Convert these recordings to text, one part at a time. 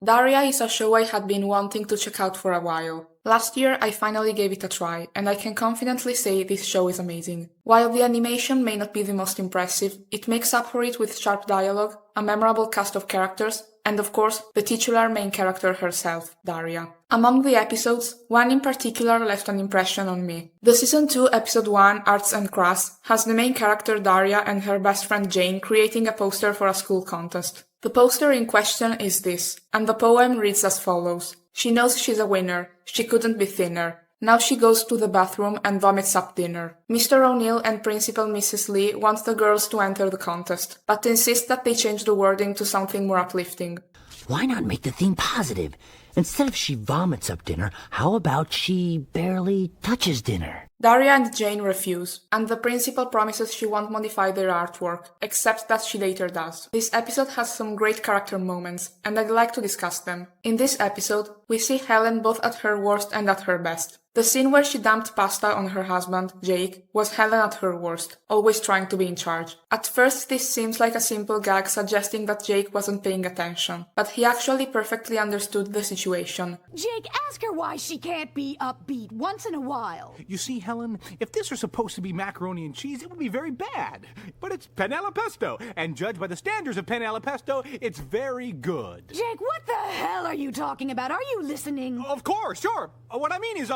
Daria is a show I had been wanting to check out for a while. Last year I finally gave it a try, and I can confidently say this show is amazing. While the animation may not be the most impressive, it makes up for it with sharp dialogue, a memorable cast of characters, and of course, the titular main character herself, Daria. Among the episodes, one in particular left an impression on me. The Season 2 Episode 1, Arts and Crafts, has the main character Daria and her best friend Jane creating a poster for a school contest. The poster in question is this, and the poem reads as follows. She knows she's a winner, she couldn't be thinner. Now she goes to the bathroom and vomits up dinner. Mr. O'Neill and Principal Mrs. Lee want the girls to enter the contest, but insist that they change the wording to something more uplifting. Why not make the theme positive? Instead of she vomits up dinner, how about she barely touches dinner? Daria and Jane refuse, and the principal promises she won't modify their artwork, except that she later does. This episode has some great character moments, and I'd like to discuss them. In this episode, we see Helen both at her worst and at her best. The scene where she dumped pasta on her husband, Jake, was Helen at her worst, always trying to be in charge. At first this seems like a simple gag suggesting that Jake wasn't paying attention, but he actually perfectly understood the situation. Jake, ask her why she can't be upbeat once in a while. You see, Helen, if this were supposed to be macaroni and cheese, it would be very bad. But it's penne alla pesto, and judged by the standards of penne alla pesto, it's very good. Jake, what the hell are you talking about? Are you listening? Of course, sure. What I mean is,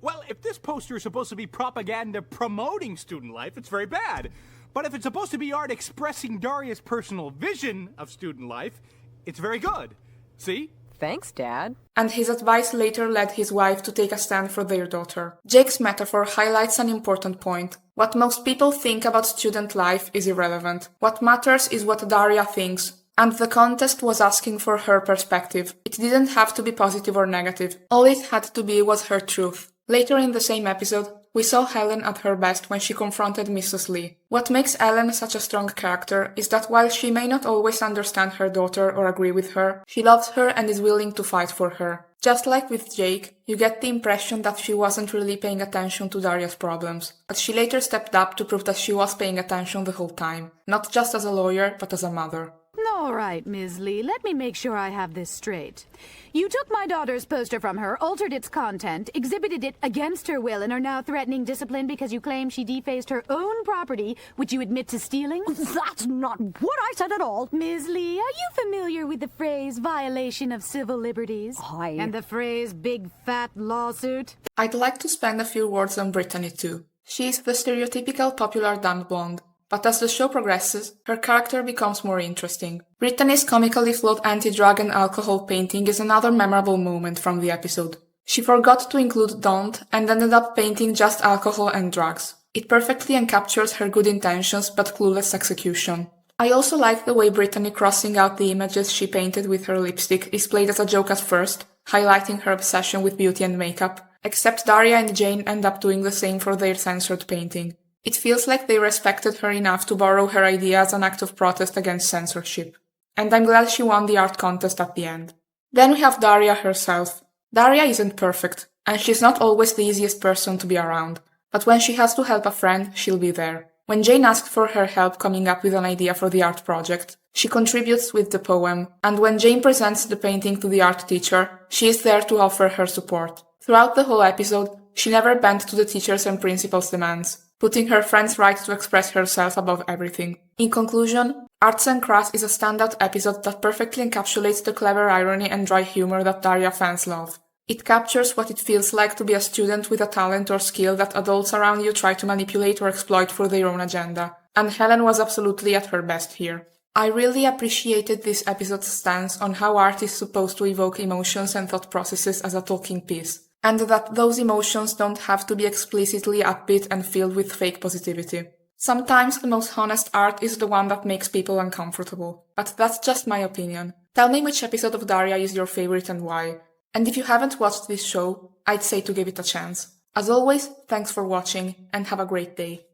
well, if this poster is supposed to be propaganda promoting student life, it's very bad. But if it's supposed to be art expressing Daria's personal vision of student life, it's very good. See? Thanks, Dad. And his advice later led his wife to take a stand for their daughter. Jake's metaphor highlights an important point. What most people think about student life is irrelevant. What matters is what Daria thinks. And the contest was asking for her perspective. It didn't have to be positive or negative. All it had to be was her truth. Later in the same episode, we saw Helen at her best when she confronted Mrs. Lee. What makes Ellen such a strong character is that while she may not always understand her daughter or agree with her, she loves her and is willing to fight for her. Just like with Jake, you get the impression that she wasn't really paying attention to Daria's problems, but she later stepped up to prove that she was paying attention the whole time, not just as a lawyer, but as a mother. All right, Ms. Lee, let me make sure I have this straight. You took my daughter's poster from her, altered its content, exhibited it against her will, and are now threatening discipline because you claim she defaced her own property, which you admit to stealing? That's not what I said at all. Ms. Lee, are you familiar with the phrase violation of civil liberties? And the phrase big fat lawsuit? I'd like to spend a few words on Brittany too. She is the stereotypical popular dumb blonde. But as the show progresses, her character becomes more interesting. Brittany's comically flawed anti-drug and alcohol painting is another memorable moment from the episode. She forgot to include don't and ended up painting just alcohol and drugs. It perfectly encaptures her good intentions but clueless execution. I also like the way Brittany crossing out the images she painted with her lipstick is played as a joke at first, highlighting her obsession with beauty and makeup, except Daria and Jane end up doing the same for their censored painting. It feels like they respected her enough to borrow her idea as an act of protest against censorship. And I'm glad she won the art contest at the end. Then we have Daria herself. Daria isn't perfect, and she's not always the easiest person to be around. But when she has to help a friend, she'll be there. When Jane asked for her help coming up with an idea for the art project, she contributes with the poem, and when Jane presents the painting to the art teacher, she is there to offer her support. Throughout the whole episode, she never bent to the teachers' and principal's demands, putting her friend's right to express herself above everything. In conclusion, Arts and Crafts is a standout episode that perfectly encapsulates the clever irony and dry humor that Daria fans love. It captures what it feels like to be a student with a talent or skill that adults around you try to manipulate or exploit for their own agenda, and Helen was absolutely at her best here. I really appreciated this episode's stance on how art is supposed to evoke emotions and thought processes as a talking piece, and that those emotions don't have to be explicitly upbeat and filled with fake positivity. Sometimes the most honest art is the one that makes people uncomfortable, but that's just my opinion. Tell me which episode of Daria is your favorite and why. And if you haven't watched this show, I'd say to give it a chance. As always, thanks for watching and have a great day.